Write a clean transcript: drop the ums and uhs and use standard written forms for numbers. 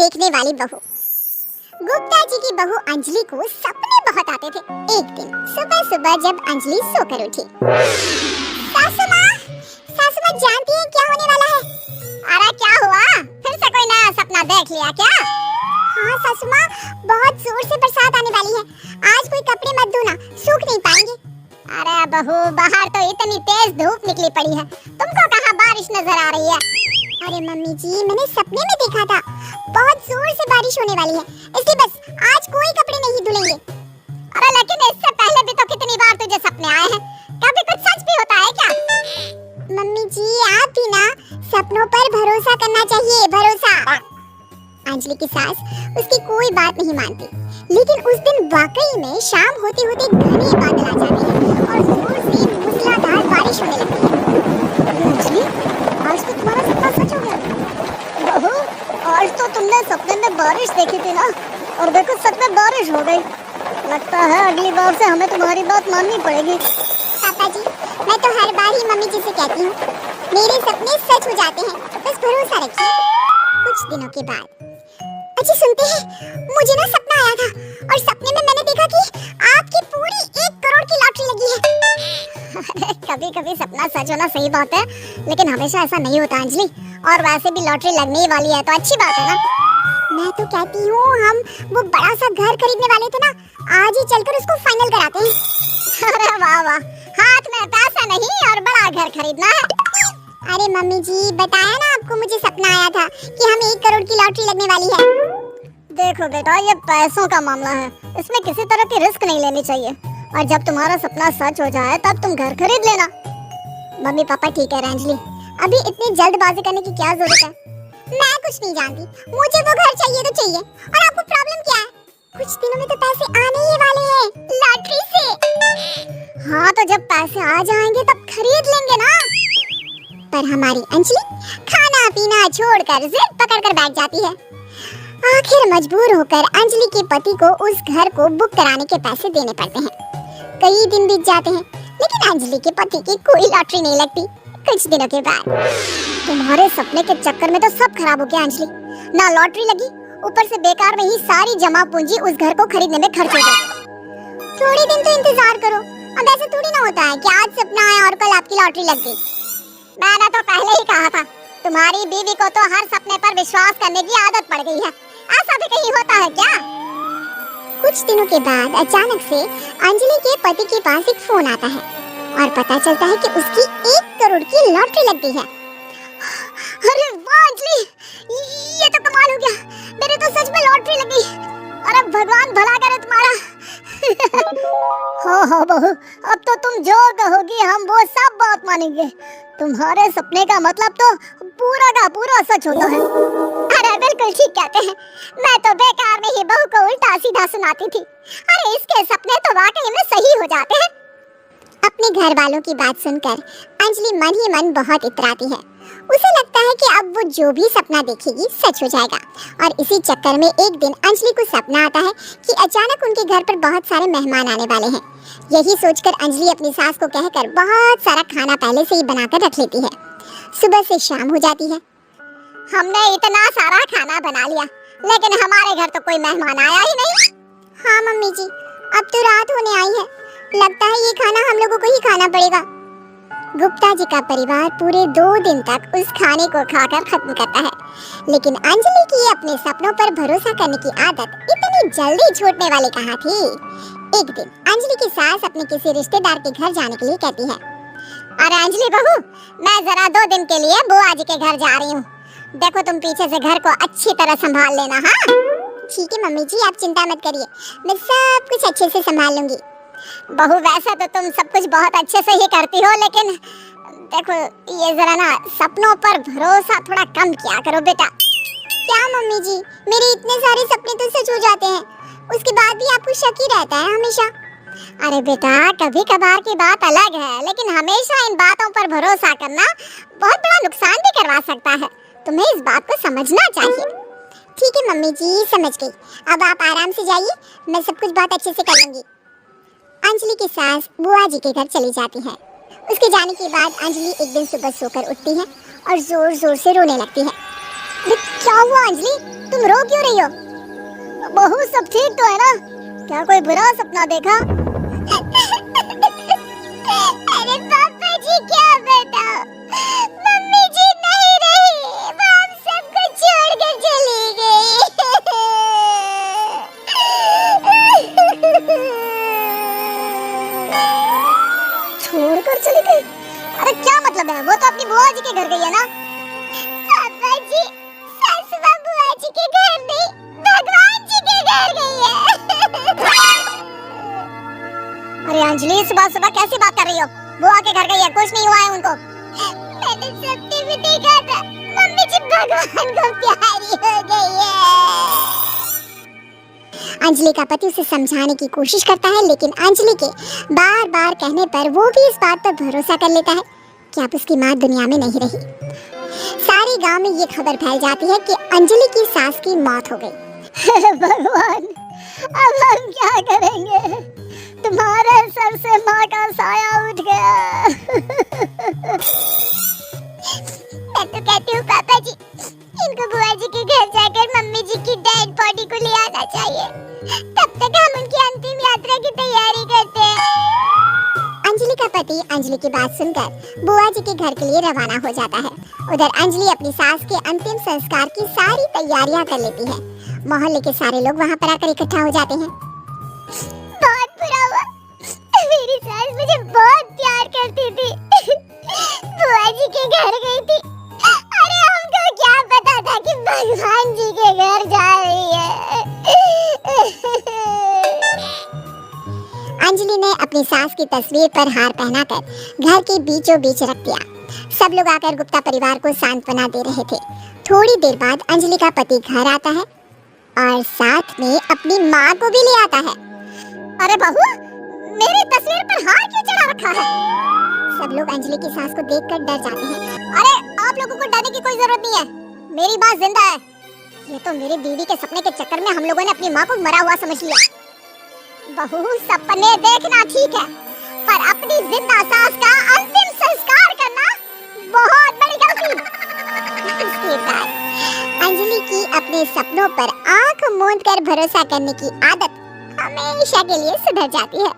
देखने वाली बहू। गुप्ता जी की बहू अंजलि को सपने बहुत आते थे। एक दिन सुबह सुबह जब अंजलि सोकर उठी, सासू माँ जानती हैं क्या होने वाला है? अरे क्या हुआ? फिर से कोई नया सपना देख लिया क्या? हाँ सासू माँ, बहुत जोर से बरसात आने वाली है। आज कोई कपड़े मत धोना, सूख नहीं पाएंगे। अरे बहू, बाहर तो इतनी तेज धूप निकली पड़ी है, तुमको कहाँ बारिश नजर आ रही है? अरे मम्मी जी, मैंने सपने में देखा था बहुत जोर से बारिश होने वाली है, इसलिए बस आज कोई कपड़े नहीं धुलेंगे। अरे लेकिन इससे पहले भी तो कितनी बार तुझे सपने आए हैं, कभी कुछ सच भी होता है क्या? मम्मी जी, आप भी ना सपनों पर भरोसा करना चाहिए, भरोसा। अंजलि की सास उसकी कोई बात नहीं मानती, लेकिन उस दिन वाकई में शाम होते होते घने बादल आ जाते हैं और जोर से मूसलाधार बारिश होने लगती है। अंजलि, आज तो तुम्हारा सपना सच हो गया। बहू, आज तो तुमने सपने में बारिश देखी थी ना, और देखो सच में बारिश हो गई। लगता है अगली बार से हमें तुम्हारी बात माननी पड़ेगी। पापा जी, मैं तो हर बार ही मम्मी जी से कहती हूँ, मेरे सपने सच हो जाते हैं, बस भरोसा रखिए। कुछ दिनों के बाद, अजी सुनते हैं, मुझे ना सपना आया था और सपने में मैंने देखा कि आपकी पूरी 1 करोड़ की लॉटरी लगी है। कभी कभी सपना सच होना सही बात है, लेकिन हमेशा ऐसा नहीं होता अंजलि। और वैसे भी लॉटरी लगने ही वाली है तो अच्छी बात है ना। मैं तो कहती हूँ, हम वो बड़ा सा घर खरीदने वाले थे ना, आज ही चलकर उसको फाइनल कराते हैं। अरे वाह वाह, हाथ में पैसा नहीं और बड़ा घर खरीदना है। अरे मम्मी जी, बताया ना आपको, मुझे सपना आया था कि हमें 1 करोड़ की लॉटरी लगने वाली है। देखो बेटा, ये पैसों का मामला है, इसमें किसी तरह की रिस्क नहीं लेनी चाहिए। और जब तुम्हारा सपना सच हो जाए तब तुम घर खरीद लेना। मम्मी पापा ठीक है अंजलि, अभी इतनी जल्दबाजी करने की क्या जरूरत है? मैं कुछ नहीं जानती, मुझे वो घर चाहिए तो चाहिए। और आपको प्रॉब्लम क्या है? कुछ दिनों में तो पैसे आने ही वाले हैं लॉटरी से। हाँ, तो जब पैसे आ जाएंगे तब खरीद लेंगे ना। पर हमारी अंजलि खाना पीना छोड़कर जिद पकड़कर बैठ जाती है। आखिर मजबूर होकर अंजलि के पति को उस घर को बुक कराने के पैसे देने पड़ते हैं। कई दिन बीत जाते हैं, लेकिन अंजलि के पति की कोई लॉटरी नहीं लगती। कुछ दिनों के बाद, तुम्हारे सपने के चक्कर में तो सब खराब हो गया अंजलि। ना लॉटरी लगी, ऊपर से बेकार में ही सारी जमा पूंजी उस घर को खरीदने में खर्च हो गई। थोड़ी दिन तो इंतजार करो, अब ऐसा थोड़ी ना होता है कि आज सपना आया और कल आपकी लॉटरी लग गई। मैंने तो पहले ही कहा था, तुम्हारी बीवी को तो हर सपने पर विश्वास करने की आदत पड़ गई है। ऐसा भी कहीं होता है क्या? कुछ दिनों के बाद अचानक से अंजलि के पति के पास एक फोन आता है और पता चलता है कि उसकी 1 करोड़ की लॉटरी लग गई है। अरे वाह अंजलि, ये तो कमाल हो गया, मेरे तो सच में लॉटरी लगी। अरे भगवान भला करे तुम्हारा। हो बहू, अब तो तुम जो कहोगी हम वो सब बात मानेंगे। तुम्हारे सपने का मतलब तो पूरा का पूरा सच होता है। अरे बिल्कुल ठीक कहते हैं, मैं तो बेकार में ही बहू को उल्टा सीधा सुनाती थी। अरे इसके सपने तो वाकई में सही हो जाते हैं। अपने घर वालों की बात सुनकर अंजलि मन ही मन बहुत इतराती है। उसे लगता है कि अब वो जो भी सपना देखेगी सच हो जाएगा। और इसी चक्कर में एक दिन अंजलि को सपना आता है कि अचानक उनके घर पर बहुत सारे मेहमान आने वाले हैं। यही सोचकर अंजलि अपनी सास को कहकर बहुत सारा खाना पहले से ही बनाकर रख लेती है। सुबह से शाम हो जाती है। हमने इतना सारा खाना बना लिया, लेकिन हमारे घर तो कोई मेहमान आया ही नहीं। हाँ मम्मी जी, अब तो रात होने आई है, लगता है ये खाना हम लोगों को ही खाना पड़ेगा। गुप्ता जी का परिवार पूरे 2 दिन तक उस खाने को खाकर खत्म करता है, लेकिन अंजलि की अपने सपनों पर भरोसा करने की आदत इतनी जल्दी छूटने वाली कहाँ थी। एक दिन अंजलि की सास अपने किसी रिश्तेदार के घर जाने के लिए कहती है, अरे अंजलि बहू, मैं जरा 2 दिन के लिए बुआ जी के घर जा रही हूँ। देखो तुम पीछे से घर को अच्छी तरह संभाल लेना। हाँ ठीक है मम्मी जी, आप चिंता मत करिए, मैं सब कुछ अच्छे से संभाल लूंगी। बहू, वैसे तो तुम सब कुछ बहुत अच्छे से ही करती हो, लेकिन देखो ये जरा ना सपनों पर भरोसा थोड़ा कम किया करो बेटा। क्या मम्मी जी, मेरे इतने सारे सपने तो सच हो जाते हैं, उसके बाद भी आपको शक ही रहता है हमेशा। अरे बेटा, कभी कभार की बात अलग है, लेकिन हमेशा इन बातों पर भरोसा करना बहुत बड़ा नुकसान भी करवा सकता है। तुम्हें इस बात को समझना चाहिए। ठीक है मम्मी जी, समझ गई, अब आप आराम से जाइए, मैं सब कुछ बहुत अच्छे से कर लूंगी। अंजलि की सास बुआ जी के घर चली जाती है। उसके जाने के बाद अंजलि एक दिन सुबह सोकर उठती है और जोर जोर से रोने लगती है। क्या हुआ अंजलि, तुम रो क्यों रही हो? बहू सब ठीक तो है ना? क्या कोई बुरा सपना देखा? अरे पापा जी क्या बताओ, मम्मी जी नहीं रही, वो हम सबको छोड़ कर चली गई। छोड़कर चली गई? अरे क्या मतलब है, वो तो अपनी बुआ जी के घर गई है ना? पापा जी सासू बुआ जी के घर नहीं, भगवान जी के घर गई है। अरे अंजलि सुबह सुबह कैसी बात कर रही हो? बुआ के घर गई है, कुछ नहीं हुआ है उनको। मैंने सपने में देखा था, मम्मी जी भगवान को प्यारी हो गई है। अंजलि का पति उसे समझाने की कोशिश करता है, लेकिन अंजलि के बार बार कहने पर वो भी इस बात पर भरोसा कर लेता है कि अब उसकी माँ दुनिया में नहीं रही। सारे गांव में ये खबर फैल जाती है कि अंजलि की सास की मौत हो गई। भगवान, अब हम क्या करेंगे? तुम्हारे सर से माँ का साया उठ गया। मैं तो कहती हूँ पापा जी, इनको बुआ जी के घर जाकर मम्मी जी की डेड बॉडी को ले आना चाहिए, तब तक हम उनकी अंतिम यात्रा की तैयारी करते हैं। अंजलि का पति अंजलि की बात सुनकर बुआ जी के घर के लिए रवाना हो जाता है। उधर अंजलि अपनी सास के अंतिम संस्कार की सारी तैयारियां कर लेती है। मोहल्ले के सारे लोग वहां पर आकर इकट्ठा हो जाते हैं। बहुत बुरा हुआ, मेरी सास मुझे बहुत प्यार करती थी, बुआ जी के घर गई थी। अरे हमको क्या पता था कि भगवान जी के घर जा रही है। अंजलि ने अपनी सास की तस्वीर पर हार पहनाकर घर के बीचों बीच रख दिया। सब लोग आकर गुप्ता परिवार को सांत्वना दे रहे थे। थोड़ी देर बाद अंजलि का पति घर आता है और साथ में अपनी माँ को भी ले आता है। अरे बहू, मेरी तस्वीर पर हार क्यों चढ़ा रखा है? सब लोग अंजलि की सास को देखकर डर जाते हैं। अरे आप लोगों को डरने की कोई जरूरत नहीं है, मेरी बात जिंदा है। ये तो मेरी बीवी के सपने के चक्कर में हम लोगों ने अपनी माँ को मरा हुआ समझ लिया। बहू, सपने देखना ठीक है, पर अपनी जिंदा सास का अंतिम संस्कार करना बहुत बड़ी गलती। इसके बाद अंजलि की अपने सपनों पर आंख मूंद कर भरोसा करने की आदत हमेशा के लिए सुधर जाती है।